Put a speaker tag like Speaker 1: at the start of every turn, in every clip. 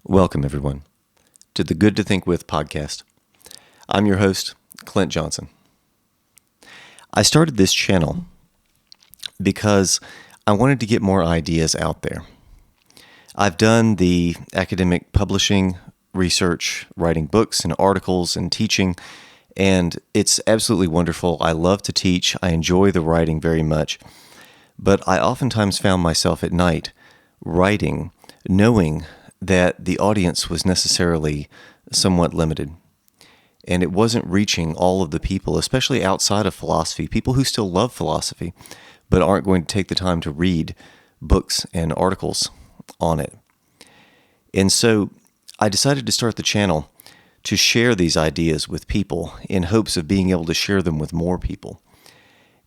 Speaker 1: Welcome, everyone, to the Good to Think With podcast. I'm your host, Clint Johnson. I started this channel because I wanted to get more ideas out there. I've done the academic publishing, research, writing books and articles and teaching, and it's absolutely wonderful. I love to teach. I enjoy the writing very much, but I oftentimes found myself at night writing, knowing that the audience was necessarily somewhat limited. And it wasn't reaching all of the people, especially outside of philosophy, people who still love philosophy, but aren't going to take the time to read books and articles on it. And so I decided to start the channel to share these ideas with people in hopes of being able to share them with more people.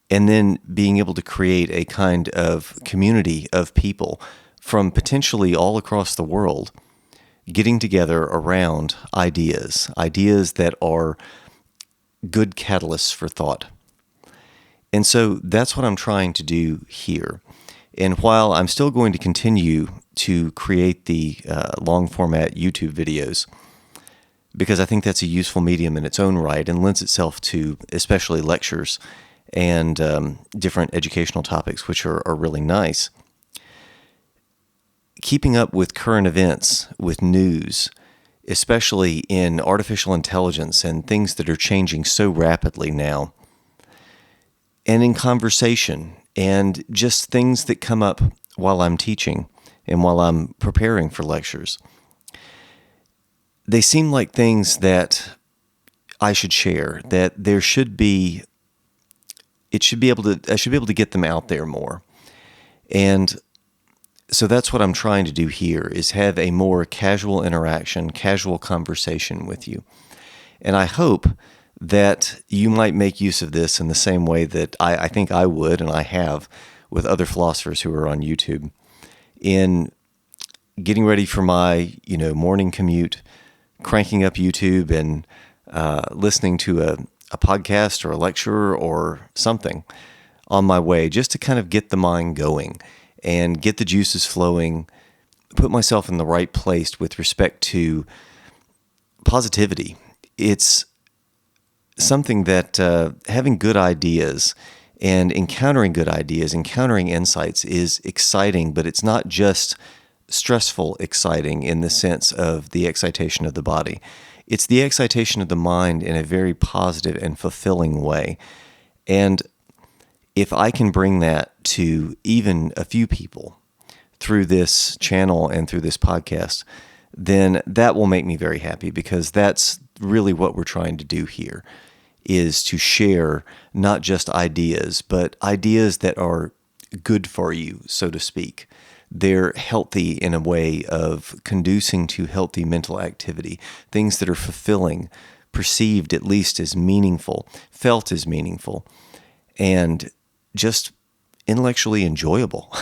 Speaker 1: And then being able to create a kind of community of people from potentially all across the world, getting together around ideas that are good catalysts for thought. And so that's what I'm trying to do here. And while I'm still going to continue to create the long format YouTube videos, because I think that's a useful medium in its own right and lends itself to especially lectures and different educational topics, which are really nice. Keeping up with current events, with news, especially in artificial intelligence and things that are changing so rapidly now, and in conversation, and just things that come up while I'm teaching and while I'm preparing for lectures. They seem like things that I should share, that I should be able to get them out there more. And so that's what I'm trying to do here, is have a more casual interaction, casual conversation with you. And I hope that you might make use of this in the same way that I think I would, and I have, with other philosophers who are on YouTube, in getting ready for my morning commute, cranking up YouTube and listening to a podcast or a lecture or something on my way, just to kind of get the mind going and get the juices flowing, put myself in the right place with respect to positivity. It's something that having good ideas and encountering good ideas, encountering insights is exciting, but it's not just stressful exciting in the sense of the excitation of the body. It's the excitation of the mind in a very positive and fulfilling way. And if I can bring that to even a few people through this channel and through this podcast, then that will make me very happy, because that's really what we're trying to do here, is to share not just ideas, but ideas that are good for you, so to speak. They're healthy in a way of conducing to healthy mental activity, things that are fulfilling, perceived at least as meaningful, felt as meaningful, and just intellectually enjoyable.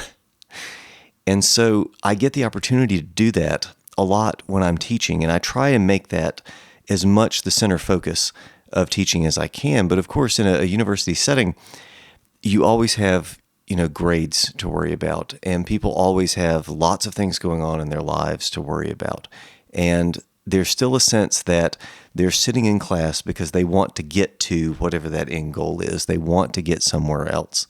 Speaker 1: And so I get the opportunity to do that a lot when I'm teaching, and I try and make that as much the center focus of teaching as I can. But of course, in a university setting, you always have grades to worry about, and people always have lots of things going on in their lives to worry about. And there's still a sense that they're sitting in class because they want to get to whatever that end goal is. They want to get somewhere else.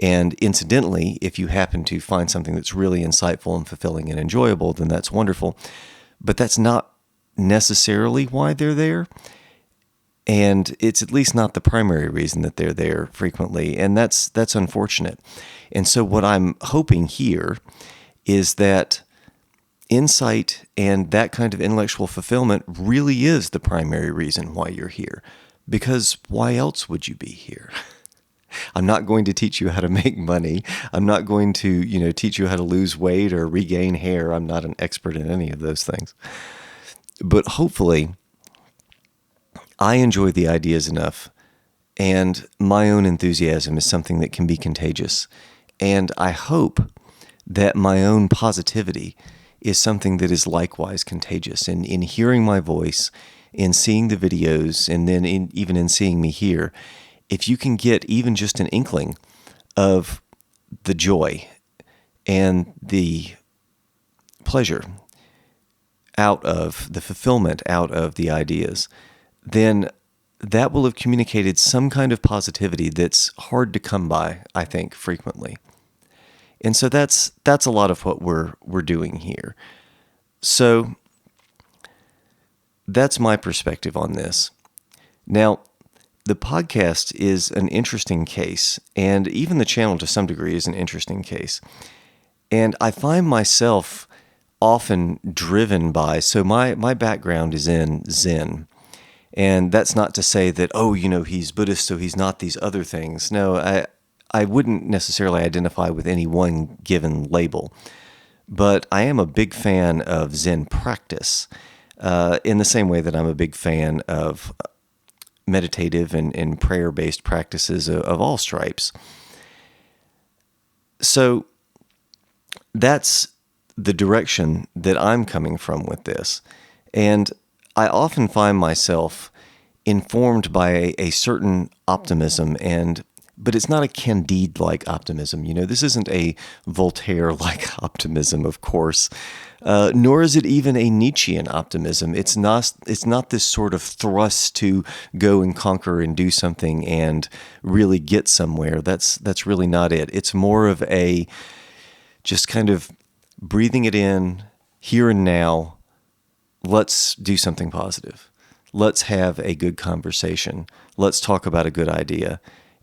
Speaker 1: And incidentally, if you happen to find something that's really insightful and fulfilling and enjoyable, then that's wonderful. But that's not necessarily why they're there. And it's at least not the primary reason that they're there frequently. And that's unfortunate. And so what I'm hoping here is that insight and that kind of intellectual fulfillment really is the primary reason why you're here. Because why else would you be here? I'm not going to teach you how to make money. I'm not going to, teach you how to lose weight or regain hair. I'm not an expert in any of those things. But hopefully, I enjoy the ideas enough, and my own enthusiasm is something that can be contagious. And I hope that my own positivity is something that is likewise contagious. And in hearing my voice, in seeing the videos, and then even in seeing me here, if you can get even just an inkling of the joy and the pleasure out of the fulfillment out of the ideas, then that will have communicated some kind of positivity that's hard to come by, I think, frequently. And so that's a lot of what we're doing here. So that's my perspective on this. Now, the podcast is an interesting case, and even the channel to some degree is an interesting case. And I find myself often driven by, so my background is in Zen. And that's not to say that, he's Buddhist, so he's not these other things. No, I wouldn't necessarily identify with any one given label. But I am a big fan of Zen practice, in the same way that I'm a big fan of meditative and prayer-based practices of all stripes. So that's the direction that I'm coming from with this. And I often find myself informed by a certain optimism, but it's not a Candide-like optimism. This isn't a Voltaire-like optimism, of course, nor is it even a Nietzschean optimism. It's not this sort of thrust to go and conquer and do something and really get somewhere. That's really not it. It's more of a just kind of breathing it in, here and now. Let's do something positive. Let's have a good conversation. Let's talk about a good idea.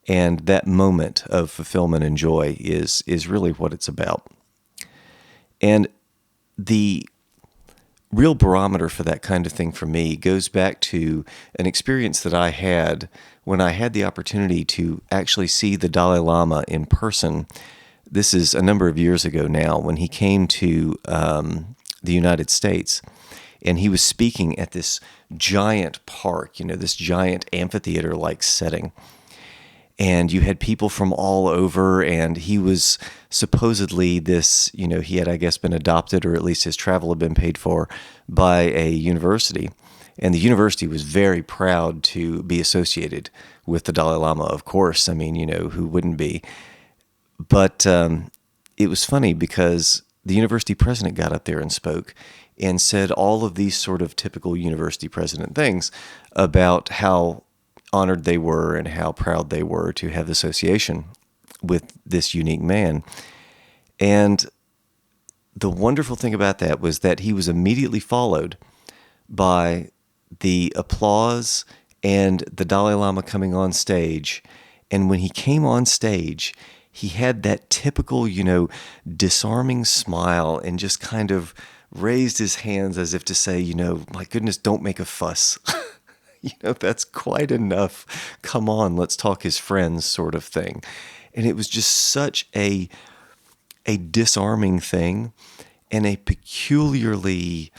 Speaker 1: And that moment of fulfillment and joy is really what it's about. And the real barometer for that kind of thing for me goes back to an experience that I had when I had the opportunity to actually see the Dalai Lama in person. This is a number of years ago now, when he came to the United States. And he was speaking at this giant park, this giant amphitheater-like setting. And you had people from all over, and he was supposedly this, he had, I guess, been adopted, or at least his travel had been paid for by a university. And the university was very proud to be associated with the Dalai Lama, of course. I mean, who wouldn't be? But it was funny because the university president got up there and spoke and said all of these sort of typical university president things about how honored they were and how proud they were to have association with this unique man. And the wonderful thing about that was that he was immediately followed by the applause and the Dalai Lama coming on stage. And when he came on stage, he had that typical, disarming smile and just kind of raised his hands as if to say, my goodness, don't make a fuss. That's quite enough. Come on, let's talk as friends, sort of thing. And it was just such a disarming thing, and a peculiarly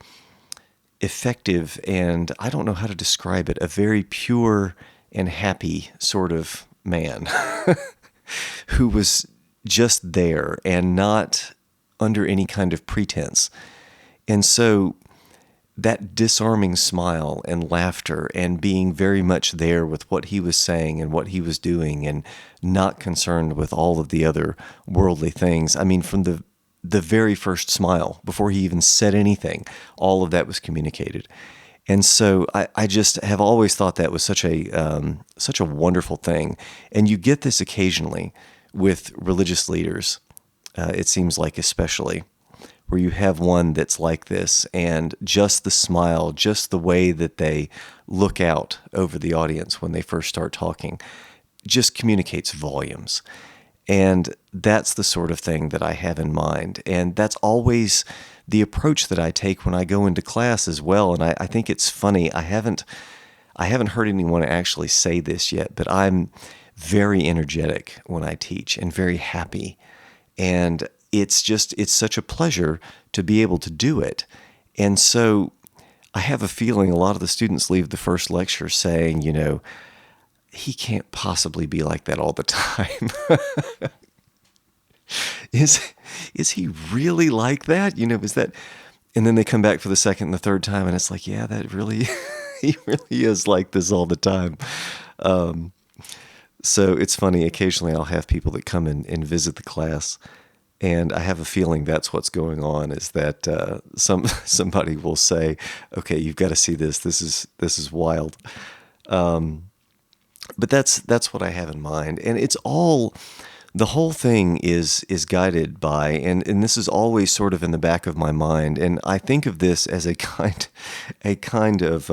Speaker 1: effective, and I don't know how to describe it, a very pure and happy sort of man who was just there and not under any kind of pretense. And so that disarming smile and laughter and being very much there with what he was saying and what he was doing and not concerned with all of the other worldly things. I mean, from the very first smile, before he even said anything, all of that was communicated. And so I just have always thought that was such a wonderful thing. And you get this occasionally with religious leaders, it seems like, especially, where you have one that's like this, and just the smile, just the way that they look out over the audience when they first start talking, just communicates volumes. And that's the sort of thing that I have in mind. And that's always the approach that I take when I go into class as well. And I think it's funny, I haven't heard anyone actually say this yet, but I'm very energetic when I teach and very happy. And it's such a pleasure to be able to do it. And so I have a feeling a lot of the students leave the first lecture saying, he can't possibly be like that all the time. Is he really like that? Is that, and then they come back for the second and the third time, and it's like, yeah, that really, he really is like this all the time. So it's funny, occasionally I'll have people that come and visit the class, And I have a feeling that's what's going on, is that somebody will say, "Okay, you've got to see this. This is wild." But that's what I have in mind, and it's all, the whole thing is guided by, and this is always sort of in the back of my mind, and I think of this as a kind of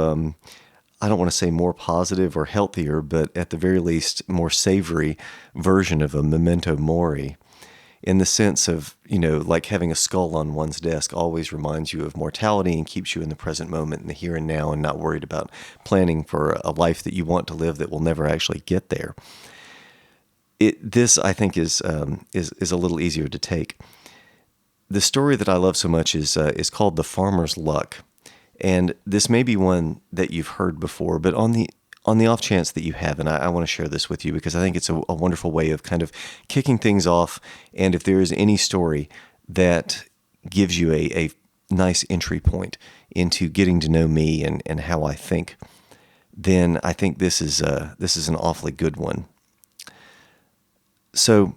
Speaker 1: I don't want to say more positive or healthier, but at the very least more savory version of a memento mori, in the sense of, like having a skull on one's desk always reminds you of mortality and keeps you in the present moment, in the here and now, and not worried about planning for a life that you want to live that will never actually get there. This, I think, is a little easier to take. The story that I love so much is called The Farmer's Luck. And this may be one that you've heard before, but on the off chance that you haven't, I want to share this with you because I think it's a wonderful way of kind of kicking things off. And if there is any story that gives you a nice entry point into getting to know me and how I think, then I think this is an awfully good one. So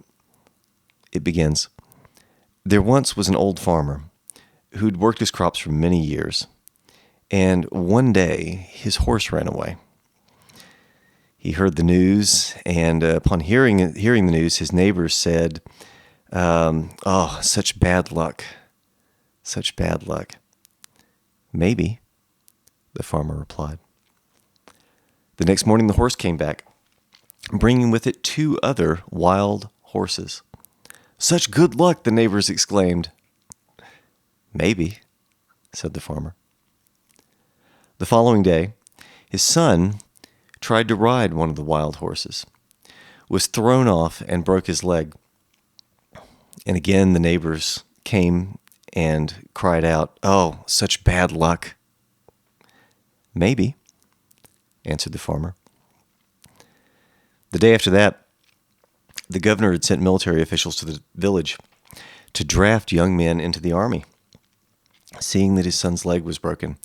Speaker 1: it begins. There once was an old farmer who'd worked his crops for many years, and one day his horse ran away. He heard the news, and upon hearing the news, his neighbors said, "Oh, such bad luck, such bad luck." "Maybe," the farmer replied. The next morning the horse came back, bringing with it 2 other wild horses. "Such good luck," the neighbors exclaimed. "Maybe," said the farmer. The following day, his son tried to ride one of the wild horses, was thrown off, and broke his leg. And again the neighbors came and cried out, "Oh, such bad luck." "Maybe," answered the farmer. The day after that, the governor had sent military officials to the village to draft young men into the army. Seeing that his son's leg was broken,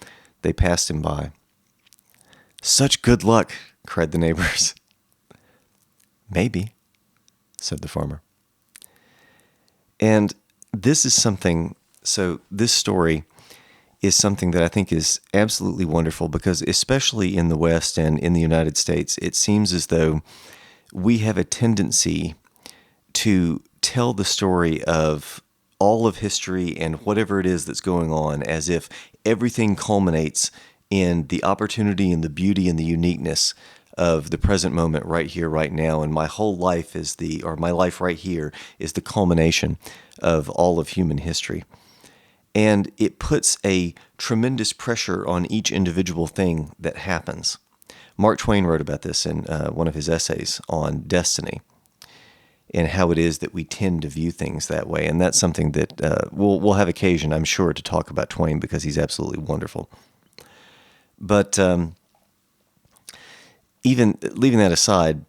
Speaker 1: they passed him by. "Such good luck," cried the neighbors. "Maybe," said the farmer. And this story is something that I think is absolutely wonderful, because especially in the West and in the United States, it seems as though we have a tendency to tell the story of all of history and whatever it is that's going on as if everything culminates in the opportunity and the beauty and the uniqueness of the present moment right here, right now. And my whole life my life right here is the culmination of all of human history. And it puts a tremendous pressure on each individual thing that happens. Mark Twain wrote about this in one of his essays on destiny, and how it is that we tend to view things that way. And that's something that we'll have occasion, I'm sure, to talk about Twain, because he's absolutely wonderful. But even leaving that aside,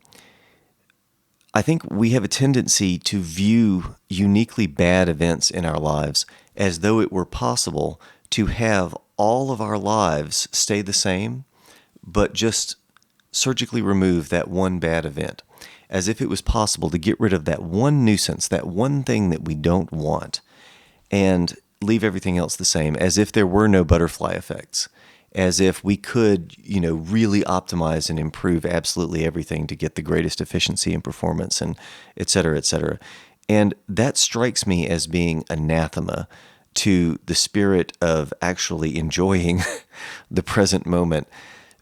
Speaker 1: I think we have a tendency to view uniquely bad events in our lives as though it were possible to have all of our lives stay the same, but just surgically remove that one bad event, as if it was possible to get rid of that one nuisance, that one thing that we don't want, and leave everything else the same, as if there were no butterfly effects, as if we could, really optimize and improve absolutely everything to get the greatest efficiency and performance, and et cetera, et cetera. And that strikes me as being anathema to the spirit of actually enjoying the present moment,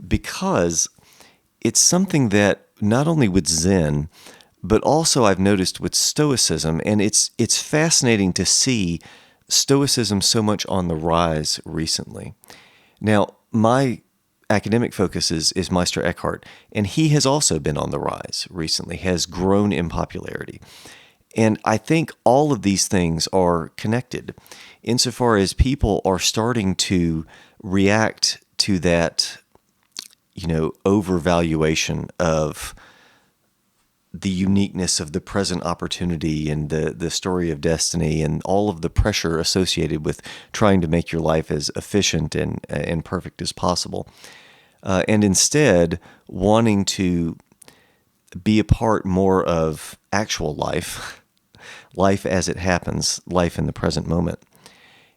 Speaker 1: because it's something that not only with Zen, but also I've noticed with Stoicism, and it's fascinating to see Stoicism so much on the rise recently. Now, my academic focus is Meister Eckhart, and he has also been on the rise recently, has grown in popularity. And I think all of these things are connected insofar as people are starting to react to that, overvaluation of the uniqueness of the present opportunity and the story of destiny and all of the pressure associated with trying to make your life as efficient and perfect as possible. And instead wanting to be a part more of actual life, life as it happens, life in the present moment.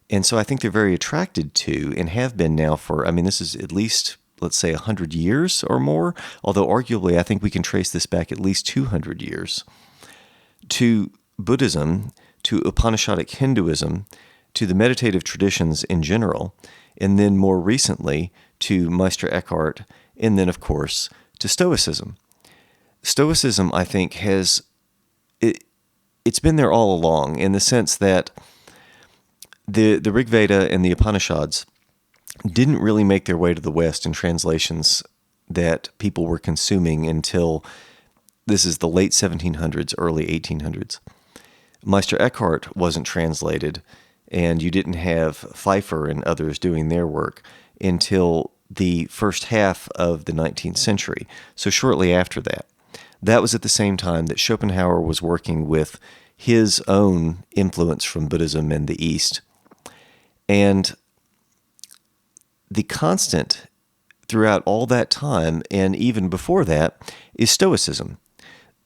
Speaker 1: And so I think they're very attracted to, and have been now for, I mean, this is at least, let's say, 100 years or more, although arguably I think we can trace this back at least 200 years, to Buddhism, to Upanishadic Hinduism, to the meditative traditions in general, and then more recently to Meister Eckhart, and then, of course, to Stoicism. Stoicism, I think, it's been there all along, in the sense that the Rig Veda and the Upanishads didn't really make their way to the West in translations that people were consuming until this is the late 1700s, early 1800s. Meister Eckhart wasn't translated, and you didn't have Pfeiffer and others doing their work until the first half of the 19th century, so shortly after that. That was at the same time that Schopenhauer was working with his own influence from Buddhism in the East. And the constant throughout all that time, and even before that, is Stoicism.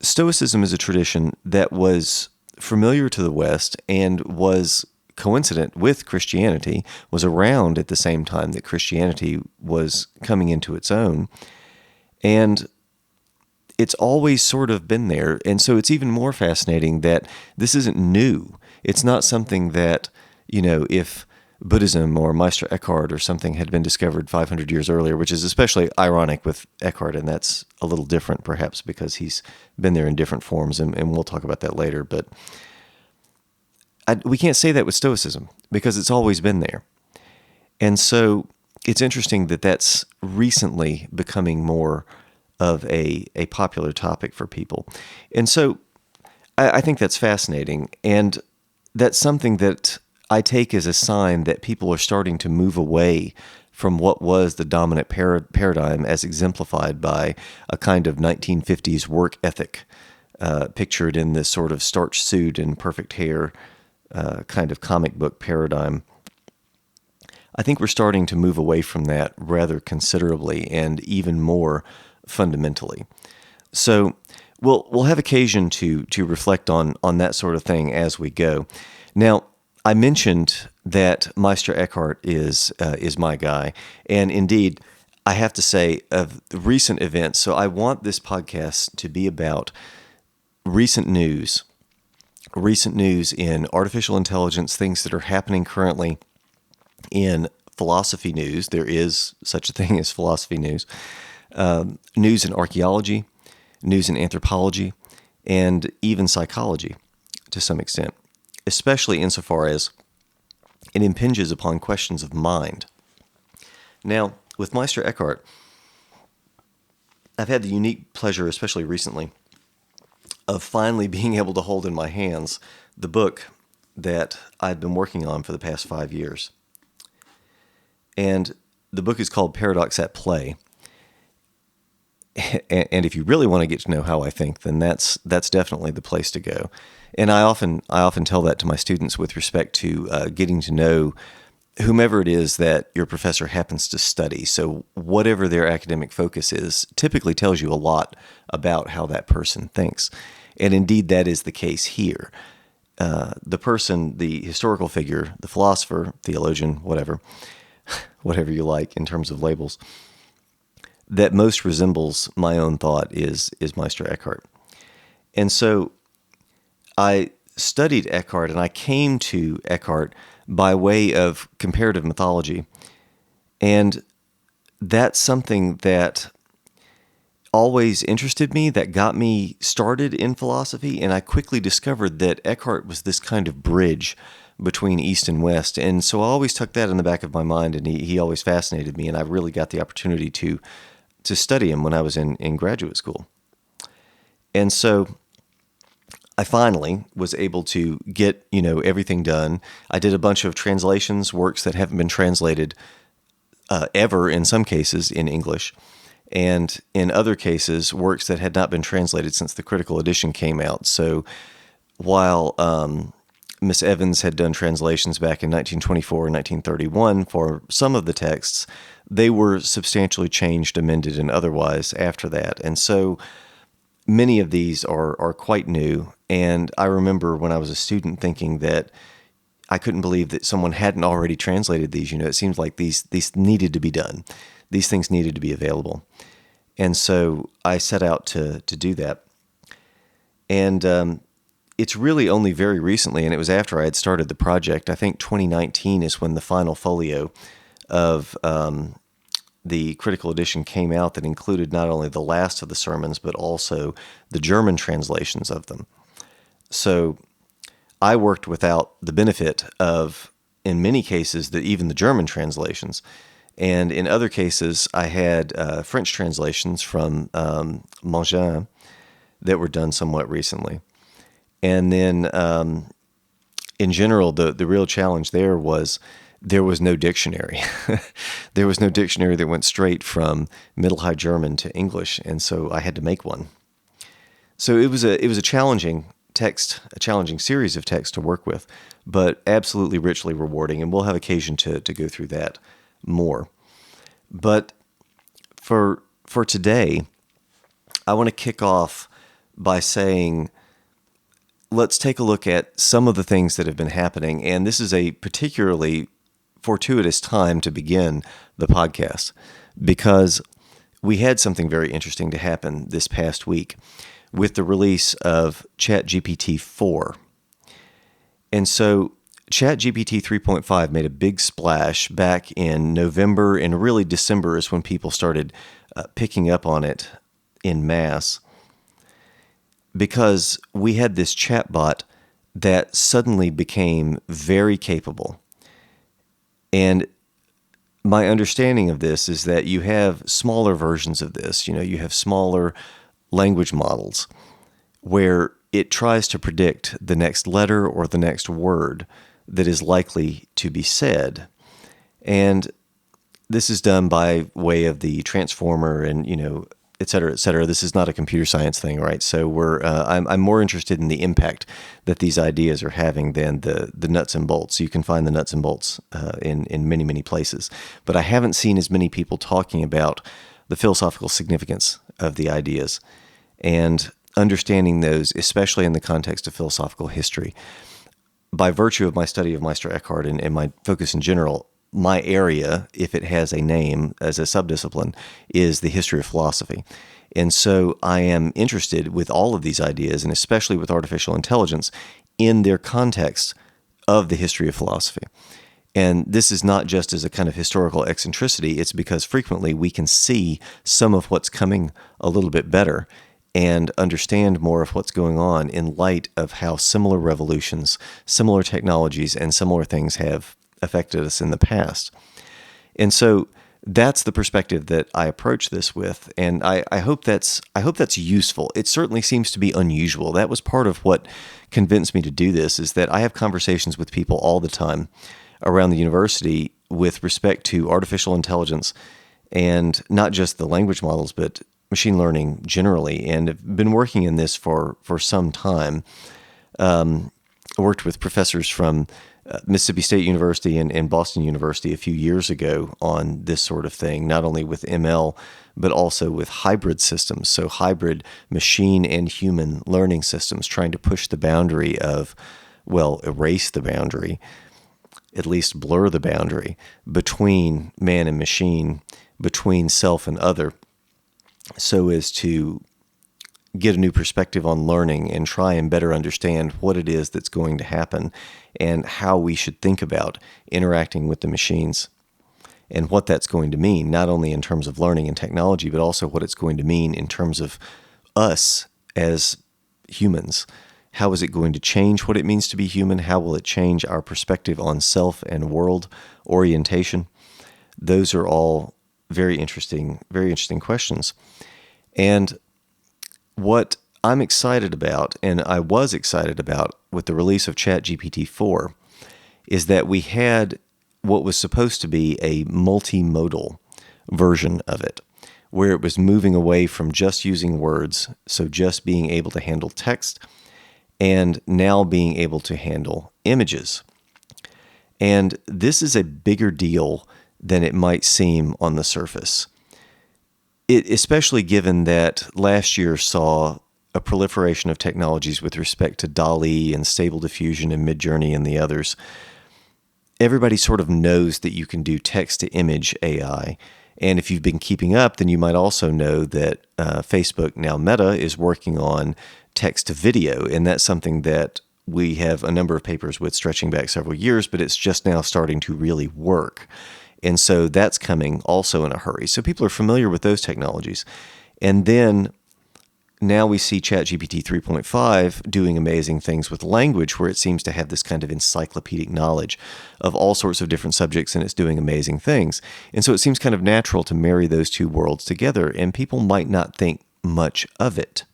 Speaker 1: Stoicism is a tradition that was familiar to the West and was coincident with Christianity, was around at the same time that Christianity was coming into its own. And it's always sort of been there. And so it's even more fascinating that this isn't new. It's not something that, if Buddhism or Meister Eckhart or something had been discovered 500 years earlier, which is especially ironic with Eckhart, and that's a little different perhaps because he's been there in different forms, and we'll talk about that later. But we can't say that with Stoicism because it's always been there. And so it's interesting that that's recently becoming more of a popular topic for people. And so I think that's fascinating, and that's something that I take as a sign that people are starting to move away from what was the dominant paradigm as exemplified by a kind of 1950s work ethic pictured in this sort of starched suit and perfect hair kind of comic book paradigm. I think we're starting to move away from that rather considerably and even more fundamentally. So we'll have occasion to reflect on that sort of thing as we go. Now, I mentioned that Meister Eckhart is my guy, and indeed, I have to say, of recent events, so I want this podcast to be about recent news in artificial intelligence, things that are happening currently in philosophy news. There is such a thing as philosophy news, news in archaeology, news in anthropology, and even psychology to some extent, especially insofar as it impinges upon questions of mind. Now, with Meister Eckhart, I've had the unique pleasure, especially recently, of finally being able to hold in my hands the book that I've been working on for the past 5 years. And the book is called Paradox at Play. And if you really want to get to know how I think, then that's definitely the place to go. And I often tell that to my students with respect to getting to know whomever it is that your professor happens to study. So whatever their academic focus is, typically tells you a lot about how that person thinks. And indeed, that is the case here. The person, the historical figure, the philosopher, theologian, whatever you like in terms of labels, that most resembles my own thought is Meister Eckhart. And so I studied Eckhart, and I came to Eckhart by way of comparative mythology. And that's something that always interested me, that got me started in philosophy, and I quickly discovered that Eckhart was this kind of bridge between East and West. And so I always took that in the back of my mind, and he always fascinated me, and I really got the opportunity to study him when I was in graduate school. And so I finally was able to get, everything done. I did a bunch of translations, works that haven't been translated ever, in some cases, in English. And in other cases, works that had not been translated since the critical edition came out. So while Miss Evans had done translations back in 1924 and 1931 for some of the texts, they were substantially changed, amended, and otherwise after that. And so many of these are quite new. And I remember when I was a student thinking that I couldn't believe that someone hadn't already translated these. It seems like these needed to be done. These things needed to be available. And so I set out to do that. And it's really only very recently, and it was after I had started the project. I think 2019 is when the final folio of the critical edition came out that included not only the last of the sermons, but also the German translations of them. So I worked without the benefit of, in many cases, even the German translations. And in other cases, I had French translations from Mangin that were done somewhat recently. And then, in general, the real challenge there was no dictionary. There was no dictionary that went straight from Middle High German to English, and so I had to make one. So it was a challenging text, a challenging series of texts to work with, but absolutely richly rewarding, and we'll have occasion to go through that more. But for today, I want to kick off by saying, let's take a look at some of the things that have been happening, and this is a particularly fortuitous time to begin the podcast because we had something very interesting to happen this past week with the release of ChatGPT4. And so ChatGPT 3.5 made a big splash back in November, and really December is when people started picking up on it en masse, because we had this chatbot that suddenly became very capable. And my understanding of this is that you have smaller versions of this. You have smaller language models where it tries to predict the next letter or the next word that is likely to be said. And this is done by way of the transformer and, et cetera, et cetera. This is not a computer science thing, right? So I'm more interested in the impact that these ideas are having than the nuts and bolts. You can find the nuts and bolts in many, many places. But I haven't seen as many people talking about the philosophical significance of the ideas and understanding those, especially in the context of philosophical history. By virtue of my study of Meister Eckhart and my focus in general, my area, if it has a name as a subdiscipline, is the history of philosophy. And so I am interested with all of these ideas, and especially with artificial intelligence, in their context of the history of philosophy. And this is not just as a kind of historical eccentricity, it's because frequently we can see some of what's coming a little bit better and understand more of what's going on in light of how similar revolutions, similar technologies, and similar things have affected us in the past. And so that's the perspective that I approach this with, and I hope that's useful. It certainly seems to be unusual. That was part of what convinced me to do this, is that I have conversations with people all the time around the university with respect to artificial intelligence, and not just the language models, but machine learning generally, and have been working in this for some time. I worked with professors from Mississippi State University and Boston University a few years ago on this sort of thing, not only with ML, but also with hybrid systems, so hybrid machine and human learning systems, trying to push the boundary of, erase the boundary, at least blur the boundary between man and machine, between self and other, so as to get a new perspective on learning and try and better understand what it is that's going to happen and how we should think about interacting with the machines and what that's going to mean, not only in terms of learning and technology, but also what it's going to mean in terms of us as humans. How is it going to change what it means to be human? How will it change our perspective on self and world orientation? Those are all very interesting questions. And what I'm excited about, and I was excited about with the release of ChatGPT4, is that we had what was supposed to be a multimodal version of it, where it was moving away from just using words, so just being able to handle text, and now being able to handle images. And this is a bigger deal than it might seem on the surface. Especially given that last year saw a proliferation of technologies with respect to DALL-E and Stable Diffusion and Midjourney and the others, everybody sort of knows that you can do text-to-image AI. And if you've been keeping up, then you might also know that Facebook, now Meta, is working on text-to-video. And that's something that we have a number of papers with stretching back several years, but it's just now starting to really work. And so that's coming also in a hurry. So people are familiar with those technologies. And then now we see ChatGPT 3.5 doing amazing things with language, where it seems to have this kind of encyclopedic knowledge of all sorts of different subjects, and it's doing amazing things. And so it seems kind of natural to marry those two worlds together, and people might not think much of it.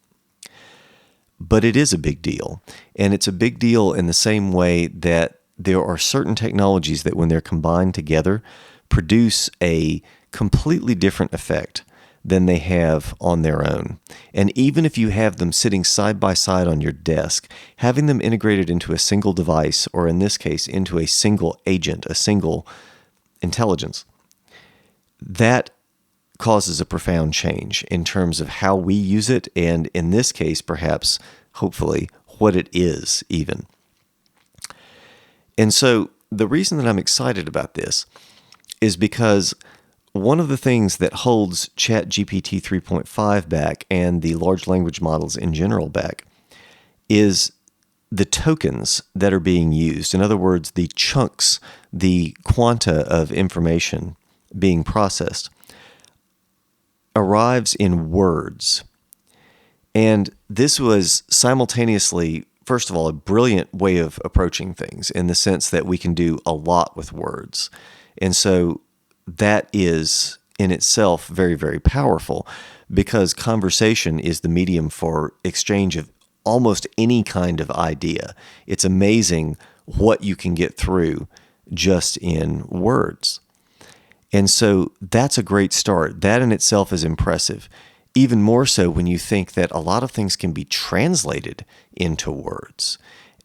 Speaker 1: But it is a big deal. And it's a big deal in the same way that there are certain technologies that when they're combined together produce a completely different effect than they have on their own. And even if you have them sitting side by side on your desk, having them integrated into a single device, or in this case, into a single agent, a single intelligence, that causes a profound change in terms of how we use it, and in this case, perhaps, hopefully, what it is even. And so the reason that I'm excited about this is because one of the things that holds ChatGPT 3.5 back, and the large language models in general back, is the tokens that are being used. In other words, the chunks, the quanta of information being processed arrives in words. And this was simultaneously, first of all, a brilliant way of approaching things, in the sense that we can do a lot with words. And so that is in itself very, very powerful, because conversation is the medium for exchange of almost any kind of idea. It's amazing what you can get through just in words. And so that's a great start. That in itself is impressive. Even more so when you think that a lot of things can be translated into words.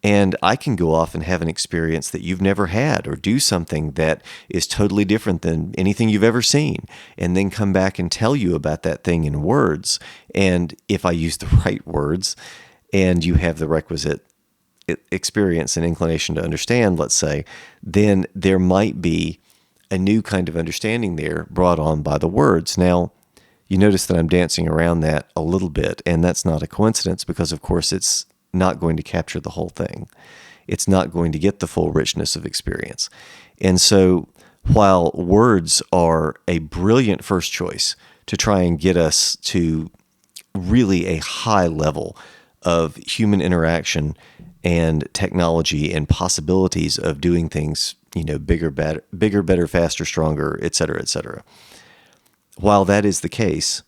Speaker 1: And I can go off and have an experience that you've never had, or do something that is totally different than anything you've ever seen, and then come back and tell you about that thing in words. And if I use the right words, and you have the requisite experience and inclination to understand, let's say, then there might be a new kind of understanding there brought on by the words. Now, you notice that I'm dancing around that a little bit, and that's not a coincidence, because of course it's not going to capture the whole thing. It's not going to get the full richness of experience. And so while words are a brilliant first choice to try and get us to really a high level of human interaction and technology and possibilities of doing things, bigger, better, faster, stronger, et cetera, et cetera. While that is the case,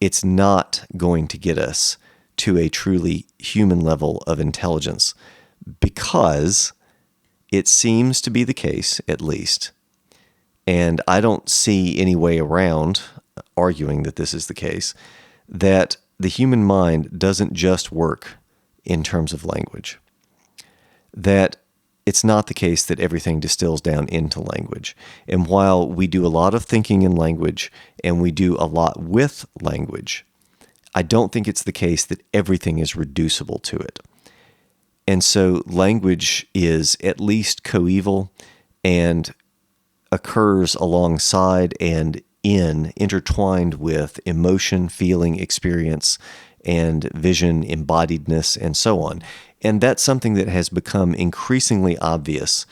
Speaker 1: it's not going to get us to a truly human level of intelligence, because it seems to be the case, at least, and I don't see any way around arguing that this is the case, that the human mind doesn't just work in terms of language. That it's not the case that everything distills down into language. And while we do a lot of thinking in language, and we do a lot with language, I don't think it's the case that everything is reducible to it. And so language is at least coeval and occurs alongside and intertwined with emotion, feeling, experience, and vision, embodiedness, and so on. And that's something that has become increasingly obvious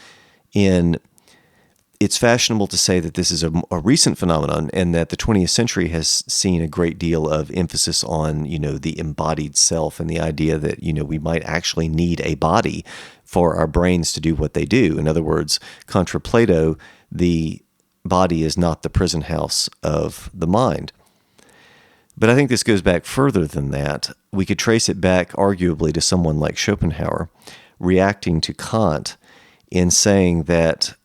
Speaker 1: it's fashionable to say that this is a recent phenomenon, and that the 20th century has seen a great deal of emphasis on, the embodied self, and the idea that, we might actually need a body for our brains to do what they do. In other words, contra Plato, the body is not the prison house of the mind. But I think this goes back further than that. We could trace it back, arguably, to someone like Schopenhauer reacting to Kant in saying that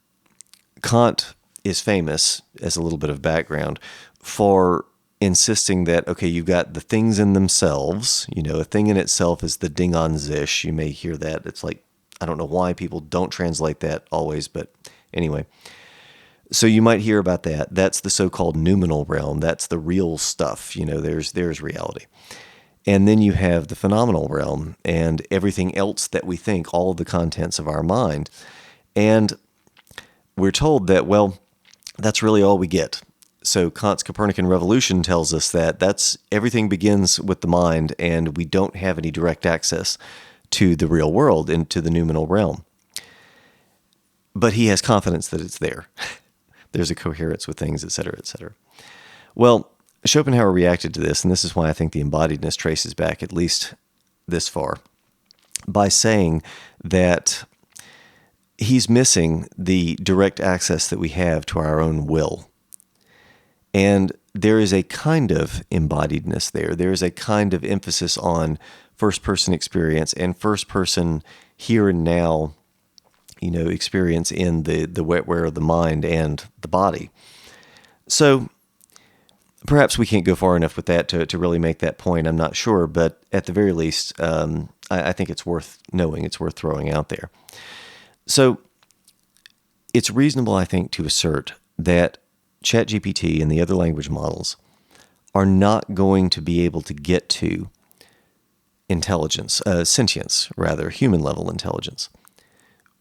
Speaker 1: Kant is famous, as a little bit of background, for insisting that, okay, you've got the things in themselves. A thing in itself is the Ding an sich. You may hear that. It's like, I don't know why people don't translate that always, but anyway. So you might hear about that. That's the so-called noumenal realm. That's the real stuff. There's reality. And then you have the phenomenal realm and everything else that we think, all of the contents of our mind. And we're told that, well, that's really all we get. So Kant's Copernican revolution tells us that everything begins with the mind, and we don't have any direct access to the real world and to the noumenal realm. But he has confidence that it's there. There's a coherence with things, et cetera, et cetera. Well, Schopenhauer reacted to this, and this is why I think the embodiedness traces back at least this far, by saying that he's missing the direct access that we have to our own will. And there is a kind of embodiedness there. There is a kind of emphasis on first-person experience and first-person here and now, experience in the wetware of the mind and the body. So perhaps we can't go far enough with that to really make that point. I'm not sure, but at the very least, I think it's worth knowing. It's worth throwing out there. So it's reasonable, I think, to assert that ChatGPT and the other language models are not going to be able to get to intelligence, sentience, rather, human-level intelligence,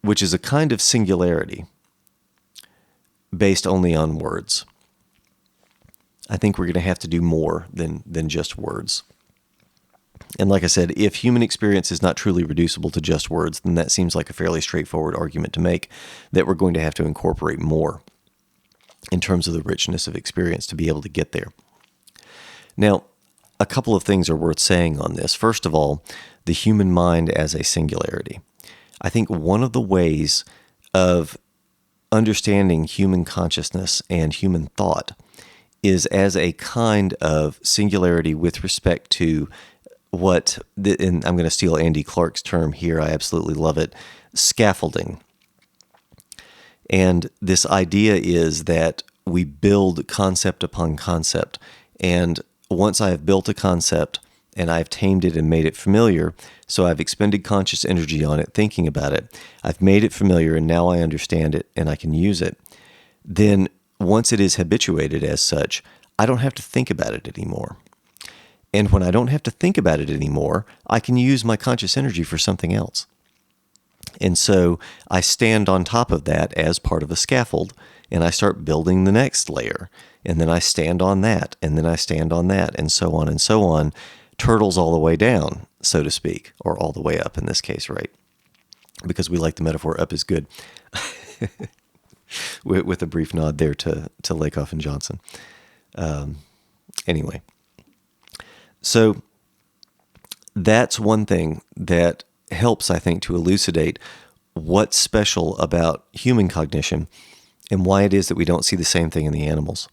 Speaker 1: which is a kind of singularity based only on words. I think we're going to have to do more than just words. And like I said, if human experience is not truly reducible to just words, then that seems like a fairly straightforward argument to make, that we're going to have to incorporate more in terms of the richness of experience to be able to get there. Now, a couple of things are worth saying on this. First of all, the human mind as a singularity. I think one of the ways of understanding human consciousness and human thought is as a kind of singularity with respect to and I'm going to steal Andy Clark's term here, I absolutely love it, scaffolding. And this idea is that we build concept upon concept. And once I have built a concept and I've tamed it and made it familiar, so I've expended conscious energy on it, thinking about it, I've made it familiar and now I understand it and I can use it, then once it is habituated as such, I don't have to think about it anymore. And when I don't have to think about it anymore, I can use my conscious energy for something else. And so I stand on top of that as part of a scaffold, and I start building the next layer. And then I stand on that, and then I stand on that, and so on, turtles all the way down, so to speak, or all the way up in this case, right? Because we like the metaphor, up is good. With a brief nod there to Lakoff and Johnson. Anyway. So that's one thing that helps, I think, to elucidate what's special about human cognition and why it is that we don't see the same thing in the animals.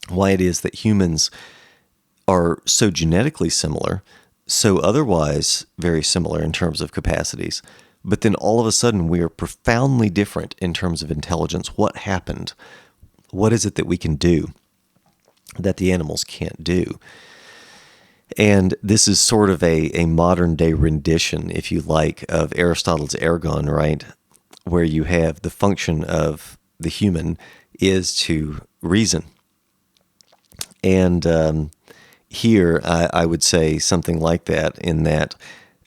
Speaker 1: Why it is that humans are so genetically similar, so otherwise very similar in terms of capacities, but then all of a sudden we are profoundly different in terms of intelligence. What happened? What is it that we can do that the animals can't do? And this is sort of a modern-day rendition, if you like, of Aristotle's ergon, right? Where you have the function of the human is to reason. And here I would say something like that, in that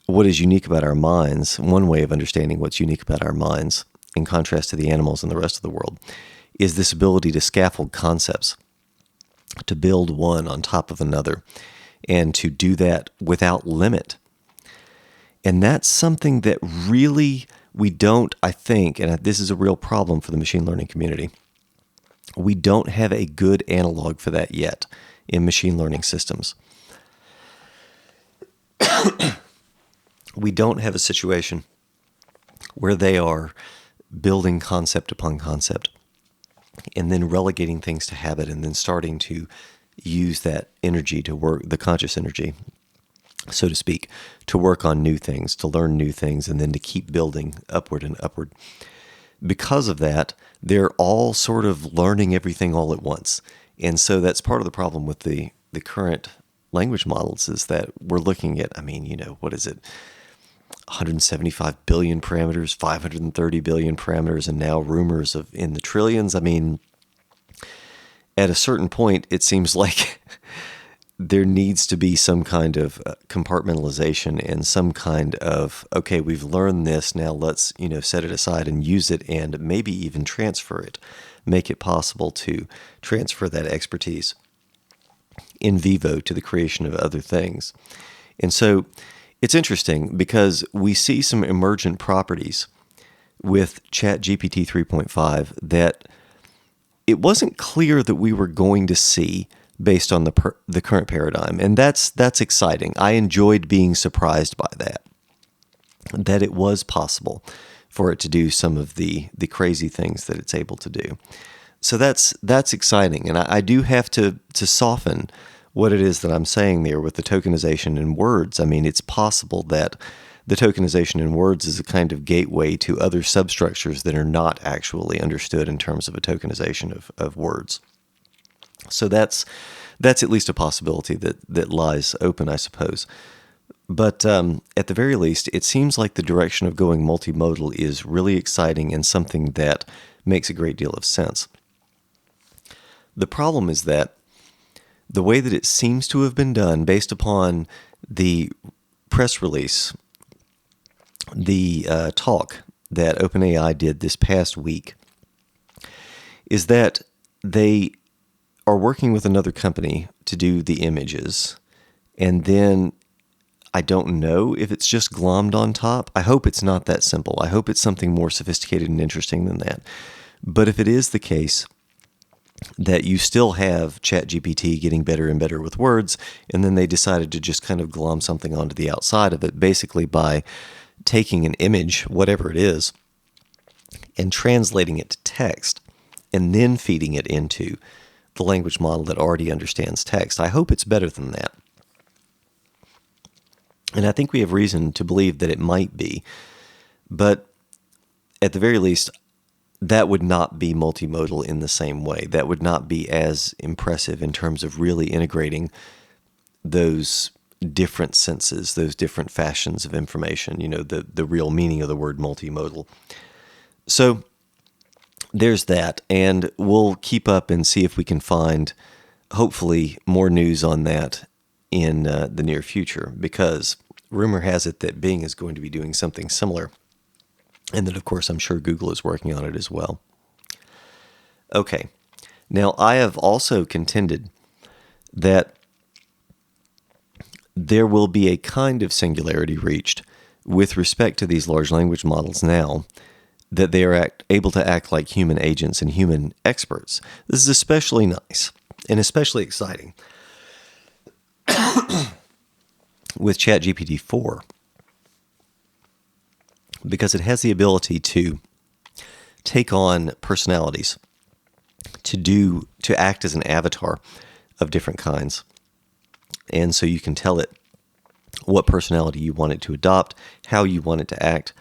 Speaker 1: what is unique about our minds, one way of understanding what's unique about our minds, in contrast to the animals and the rest of the world, is this ability to scaffold concepts, to build one on top of another, and to do that without limit. And that's something that really we don't, I think, and this is a real problem for the machine learning community, we don't have a good analog for that yet in machine learning systems. We don't have a situation where they are building concept upon concept and then relegating things to habit and then starting to use that energy to work, the conscious energy, so to speak, to work on new things, to learn new things, and then to keep building upward and upward. Because of that, they're all sort of learning everything all at once. And so that's part of the problem with the current language models, is that we're looking at, what is it? 175 billion parameters, 530 billion parameters, and now rumors of in the trillions. At a certain point, it seems like there needs to be some kind of compartmentalization and some kind of, okay, we've learned this, now let's, set it aside and use it and maybe even transfer it, make it possible to transfer that expertise in vivo to the creation of other things. And so it's interesting because we see some emergent properties with ChatGPT 3.5 that it wasn't clear that we were going to see based on the current paradigm. And that's exciting. I enjoyed being surprised by that it was possible for it to do some of the crazy things that it's able to do. So that's exciting. And I do have to soften what it is that I'm saying there with the tokenization in words. I mean, it's possible that the tokenization in words is a kind of gateway to other substructures that are not actually understood in terms of a tokenization of words. So that's at least a possibility that lies open, I suppose. But at the very least, it seems like the direction of going multimodal is really exciting and something that makes a great deal of sense. The problem is that the way that it seems to have been done, based upon the press release, the talk that OpenAI did this past week, is that they are working with another company to do the images, and then I don't know if it's just glommed on top. I hope it's not that simple. I hope it's something more sophisticated and interesting than that. But if it is the case that you still have ChatGPT getting better and better with words, and then they decided to just kind of glom something onto the outside of it, basically by taking an image, whatever it is, and translating it to text, and then feeding it into the language model that already understands text. I hope it's better than that. And I think we have reason to believe that it might be. But at the very least, that would not be multimodal in the same way. That would not be as impressive in terms of really integrating those different senses, those different fashions of information, the real meaning of the word multimodal. So there's that, and we'll keep up and see if we can find, hopefully, more news on that in the near future, because rumor has it that Bing is going to be doing something similar, and that, of course, I'm sure Google is working on it as well. Okay, now I have also contended that there will be a kind of singularity reached with respect to these large language models now, that they are able to act like human agents and human experts. This is especially nice and especially exciting with ChatGPT4, because it has the ability to take on personalities, to act as an avatar of different kinds. And so you can tell it what personality you want it to adopt, how you want it to act,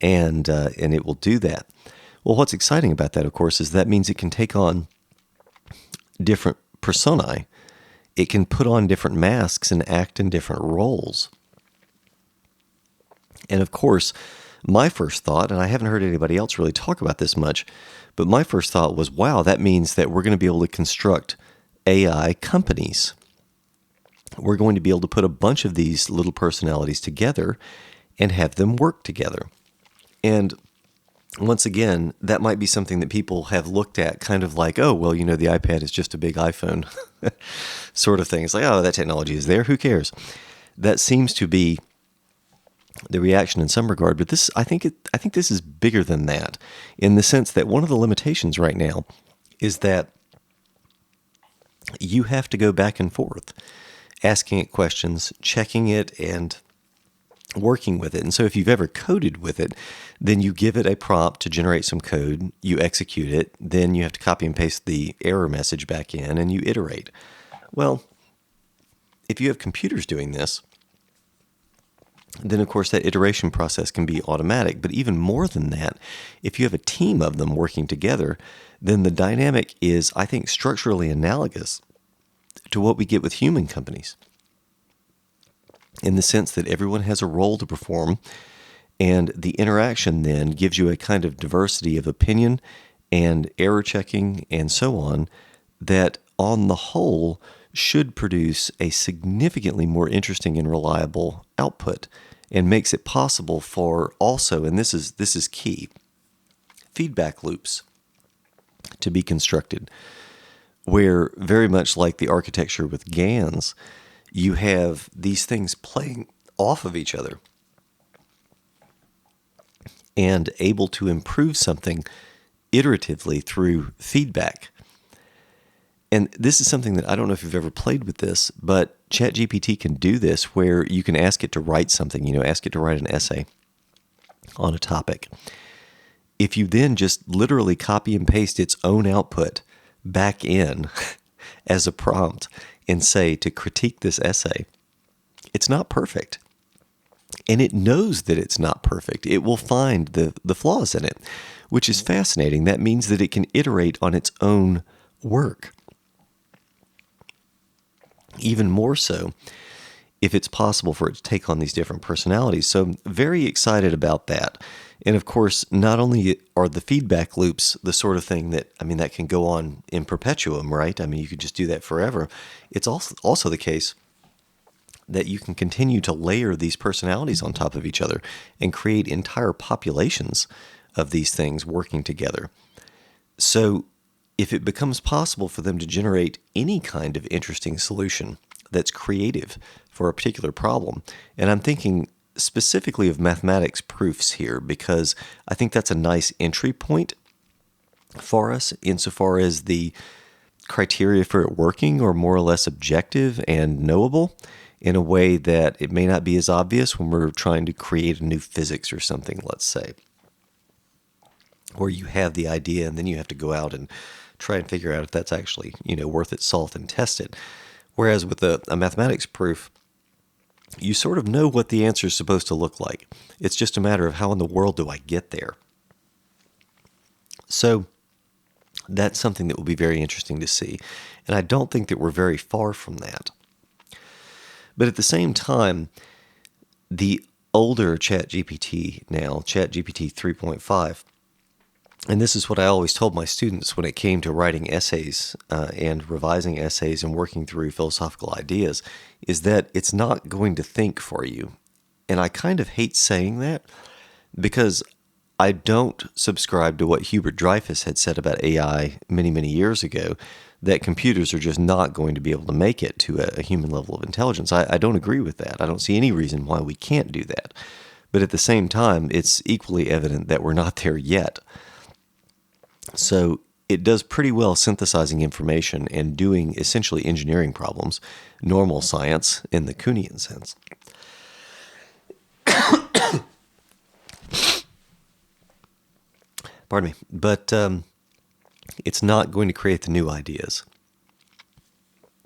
Speaker 1: and it will do that. Well, what's exciting about that, of course, is that means it can take on different personae. It can put on different masks and act in different roles. And of course, my first thought, and I haven't heard anybody else really talk about this much, but my first thought was, wow, that means that we're going to be able to construct AI companies. We're going to be able to put a bunch of these little personalities together and have them work together. And once again, that might be something that people have looked at kind of like, oh, well, the iPad is just a big iPhone sort of thing. It's like, oh, that technology is there. Who cares? That seems to be the reaction in some regard. But I think this is bigger than that, in the sense that one of the limitations right now is that you have to go back and forth, asking it questions, checking it, and working with it. And so if you've ever coded with it, then you give it a prompt to generate some code, you execute it, then you have to copy and paste the error message back in, and you iterate. Well, if you have computers doing this, then of course that iteration process can be automatic. But even more than that, if you have a team of them working together, then the dynamic is, I think, structurally analogous to what we get with human companies, in the sense that everyone has a role to perform, and the interaction then gives you a kind of diversity of opinion and error checking and so on that on the whole should produce a significantly more interesting and reliable output, and makes it possible for also, and this is key, feedback loops to be constructed, where very much like the architecture with GANs, you have these things playing off of each other and able to improve something iteratively through feedback. And this is something that I don't know if you've ever played with this, but ChatGPT can do this, where you can ask it to write something, ask it to write an essay on a topic. If you then just literally copy and paste its own output back in as a prompt and say to critique this essay, it's not perfect. And it knows that it's not perfect. It will find the flaws in it, which is fascinating. That means that it can iterate on its own work. Even more so if it's possible for it to take on these different personalities. So I'm very excited about that. And of course, not only are the feedback loops the sort of thing that can go on in perpetuum, right? You could just do that forever. It's also the case that you can continue to layer these personalities on top of each other and create entire populations of these things working together. So if it becomes possible for them to generate any kind of interesting solution that's creative for a particular problem, and I'm thinking specifically of mathematics proofs here, because I think that's a nice entry point for us insofar as the criteria for it working are more or less objective and knowable in a way that it may not be as obvious when we're trying to create a new physics or something, let's say, where you have the idea and then you have to go out and try and figure out if that's actually, worth its salt and test it. Whereas with a mathematics proof, you sort of know what the answer is supposed to look like. It's just a matter of how in the world do I get there? So that's something that will be very interesting to see. And I don't think that we're very far from that. But at the same time, the older ChatGPT now, ChatGPT 3.5, and this is what I always told my students when it came to writing essays and revising essays and working through philosophical ideas, is that it's not going to think for you. And I kind of hate saying that because I don't subscribe to what Hubert Dreyfus had said about AI many, many years ago, that computers are just not going to be able to make it to a human level of intelligence. I don't agree with that. I don't see any reason why we can't do that. But at the same time, it's equally evident that we're not there yet. So it does pretty well synthesizing information and doing essentially engineering problems, normal science in the Kuhnian sense. Pardon me. But it's not going to create the new ideas.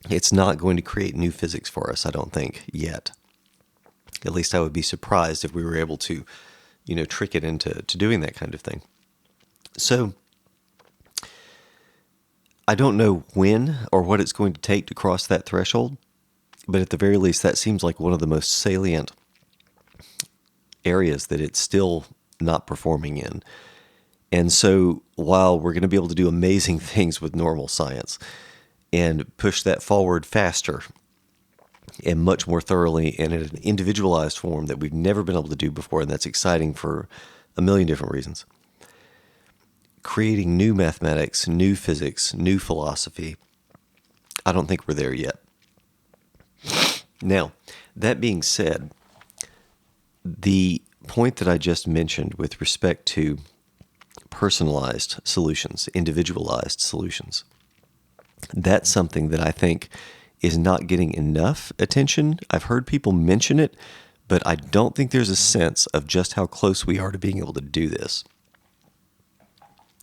Speaker 1: It's not going to create new physics for us, I don't think, yet. At least I would be surprised if we were able to, trick it into doing that kind of thing. So I don't know when or what it's going to take to cross that threshold, but at the very least, that seems like one of the most salient areas that it's still not performing in. And so while we're going to be able to do amazing things with normal science and push that forward faster and much more thoroughly and in an individualized form that we've never been able to do before, and that's exciting for a million different reasons, creating new mathematics, new physics, new philosophy, I don't think we're there yet. Now, that being said, the point that I just mentioned with respect to personalized solutions, individualized solutions, that's something that I think is not getting enough attention. I've heard people mention it, but I don't think there's a sense of just how close we are to being able to do this.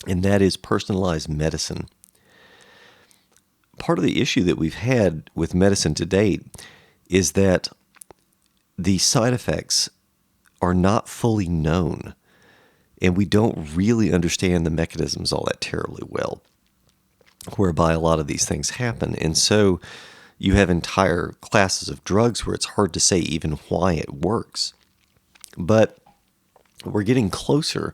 Speaker 1: And that is personalized medicine. Part of the issue that we've had with medicine to date is that the side effects are not fully known, and we don't really understand the mechanisms all that terribly well, whereby a lot of these things happen. And so you have entire classes of drugs where it's hard to say even why it works. But we're getting closer,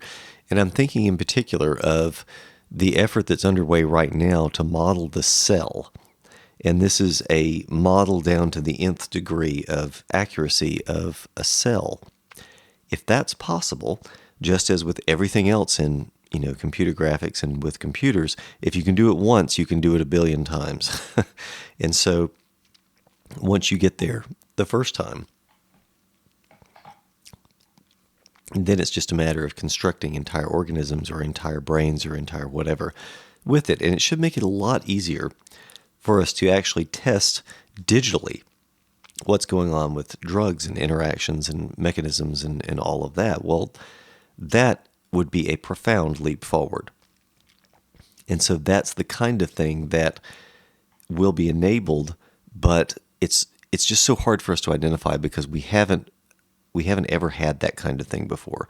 Speaker 1: and I'm thinking in particular of the effort that's underway right now to model the cell And this is a model down to the nth degree of accuracy of a cell. If that's possible, just as with everything else in computer graphics and with computers, if you can do it once, you can do it a billion times. And so once you get there the first time, then it's just a matter of constructing entire organisms or entire brains or entire whatever with it. And it should make it a lot easier for us to actually test digitally what's going on with drugs and interactions and mechanisms and all of that. Well, that would be a profound leap forward. And so that's the kind of thing that will be enabled, but it's just so hard for us to identify because we haven't ever had that kind of thing before.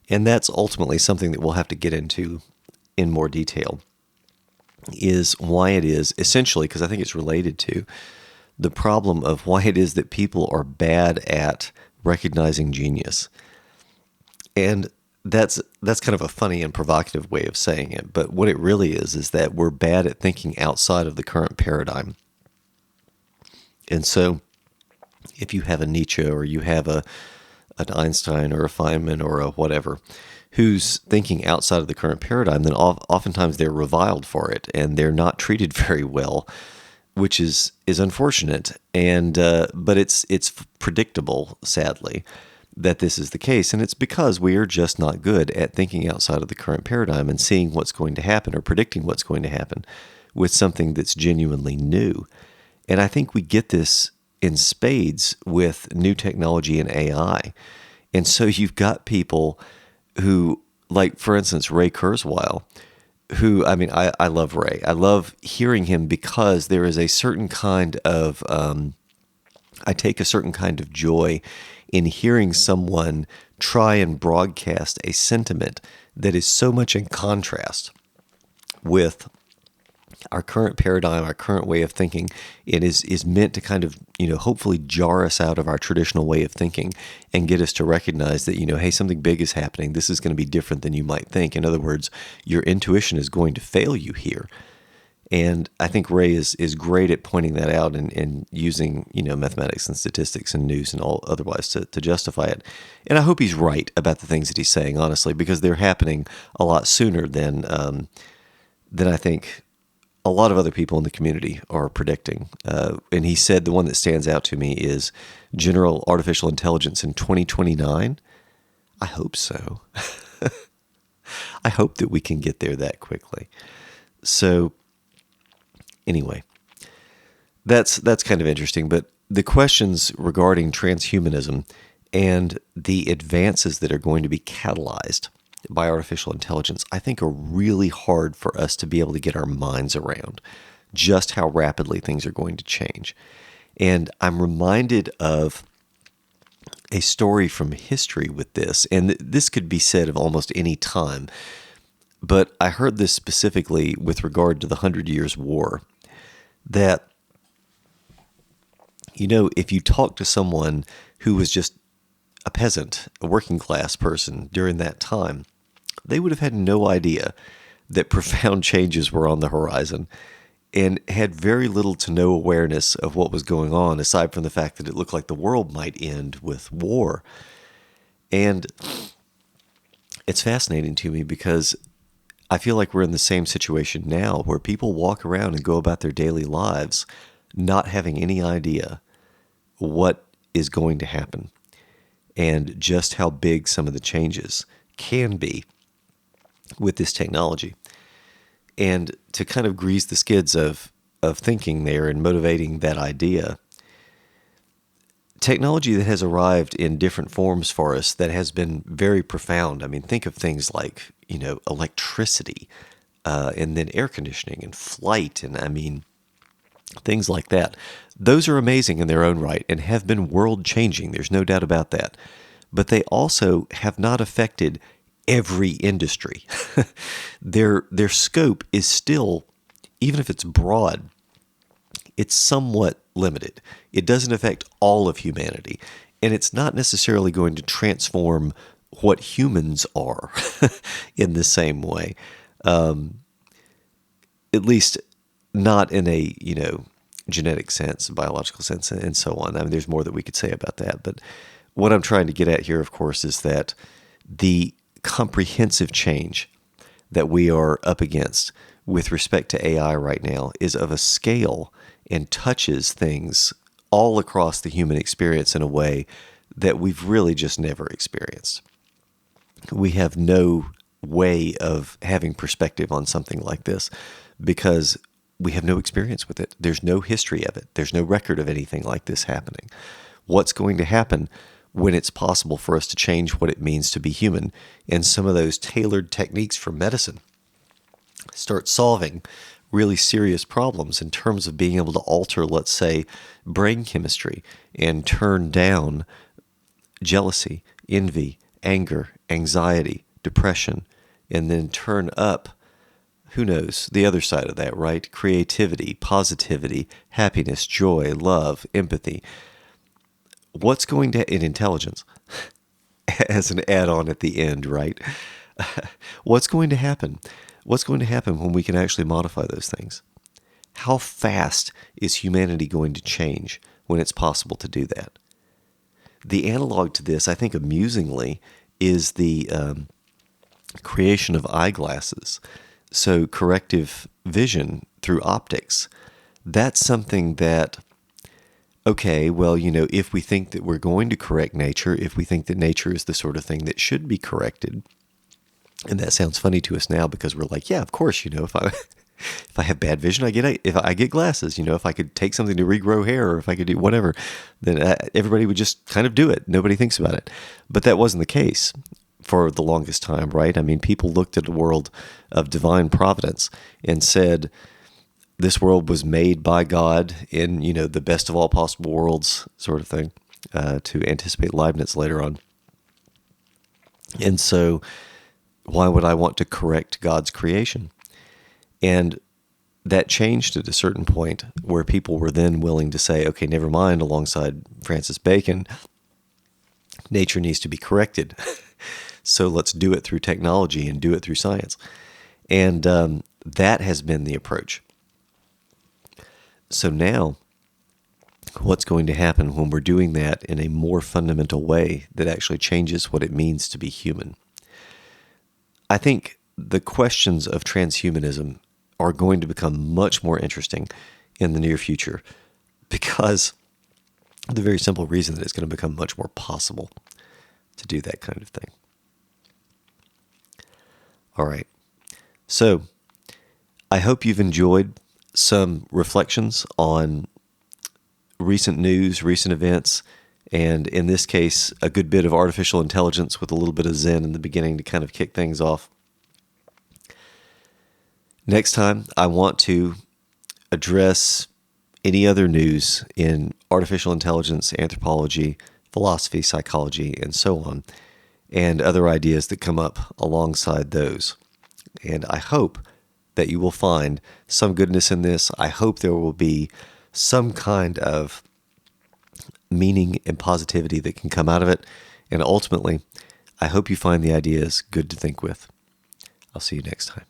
Speaker 1: And that's ultimately something that we'll have to get into in more detail, is why it is, essentially, because I think it's related to the problem of why it is that people are bad at recognizing genius. And that's kind of a funny and provocative way of saying it, but what it really is that we're bad at thinking outside of the current paradigm. And so if you have a Nietzsche or you have an Einstein or a Feynman or a whatever who's thinking outside of the current paradigm, then oftentimes they're reviled for it and they're not treated very well, which is unfortunate. And but it's predictable, sadly, that this is the case. And it's because we are just not good at thinking outside of the current paradigm and seeing what's going to happen or predicting what's going to happen with something that's genuinely new. And I think we get this in spades with new technology and AI. And so you've got people who, like, for instance, Ray Kurzweil, who, I mean, I love Ray. I love hearing him because there is a certain kind of, I take a certain kind of joy in hearing someone try and broadcast a sentiment that is so much in contrast with our current paradigm, our current way of thinking. It is meant to kind of, hopefully jar us out of our traditional way of thinking and get us to recognize that, hey, something big is happening. This is going to be different than you might think. In other words, your intuition is going to fail you here. And I think Ray is great at pointing that out and using, mathematics and statistics and news and all otherwise to justify it. And I hope he's right about the things that he's saying, honestly, because they're happening a lot sooner than I think a lot of other people in the community are predicting. And he said the one that stands out to me is general artificial intelligence in 2029. I hope so. I hope that we can get there that quickly. So anyway, that's kind of interesting. But the questions regarding transhumanism and the advances that are going to be catalyzed by artificial intelligence, I think, are really hard for us to be able to get our minds around just how rapidly things are going to change. And I'm reminded of a story from history with this, and this could be said of almost any time, but I heard this specifically with regard to the 100 Years' War, that, if you talk to someone who was just a peasant, a working class person during that time, they would have had no idea that profound changes were on the horizon and had very little to no awareness of what was going on, aside from the fact that it looked like the world might end with war. And it's fascinating to me because I feel like we're in the same situation now where people walk around and go about their daily lives not having any idea what is going to happen and just how big some of the changes can be with this technology. And to kind of grease the skids of thinking there and motivating that idea, technology that has arrived in different forms for us that has been very profound. I mean, think of things like, electricity, and then air conditioning and flight, and I mean, things like that. Those are amazing in their own right and have been world-changing. There's no doubt about that. But they also have not affected every industry. Their scope is still, even if it's broad, it's somewhat limited. It doesn't affect all of humanity, and it's not necessarily going to transform what humans are in the same way. At least not in a genetic sense, biological sense, and so on. I mean, there's more that we could say about that. But what I'm trying to get at here, of course, is that the comprehensive change that we are up against with respect to AI right now is of a scale and touches things all across the human experience in a way that we've really just never experienced. We have no way of having perspective on something like this because we have no experience with it. There's no history of it. There's no record of anything like this happening. What's going to happen when it's possible for us to change what it means to be human, and some of those tailored techniques for medicine start solving really serious problems in terms of being able to alter, let's say, brain chemistry and turn down jealousy, envy, anger, anxiety, depression, and then turn up, who knows, the other side of that, right? Creativity, positivity, happiness, joy, love, empathy. What's going to, in intelligence, as an add-on at the end, right? What's going to happen? What's going to happen when we can actually modify those things? How fast is humanity going to change when it's possible to do that? The analog to this, I think amusingly, is the creation of eyeglasses. So corrective vision through optics. That's something that, okay, well, if we think that we're going to correct nature, if we think that nature is the sort of thing that should be corrected, and that sounds funny to us now because we're like, yeah, of course, if I if I have bad vision, if I get glasses, if I could take something to regrow hair, or if I could do whatever, then everybody would just kind of do it. Nobody thinks about it. But that wasn't the case for the longest time, right? I mean, people looked at a world of divine providence and said, this world was made by God in, the best of all possible worlds sort of thing, to anticipate Leibniz later on. And so why would I want to correct God's creation? And that changed at a certain point where people were then willing to say, okay, never mind, alongside Francis Bacon, nature needs to be corrected. So let's do it through technology and do it through science. And that has been the approach. So now, what's going to happen when we're doing that in a more fundamental way that actually changes what it means to be human? I think the questions of transhumanism are going to become much more interesting in the near future because of the very simple reason that it's going to become much more possible to do that kind of thing. All right. So I hope you've enjoyed some reflections on recent news, recent events, and in this case, a good bit of artificial intelligence with a little bit of Zen in the beginning to kind of kick things off. Next time, I want to address any other news in artificial intelligence, anthropology, philosophy, psychology, and so on, and other ideas that come up alongside those. And I hope that you will find some goodness in this. I hope there will be some kind of meaning and positivity that can come out of it. And ultimately, I hope you find the ideas good to think with. I'll see you next time.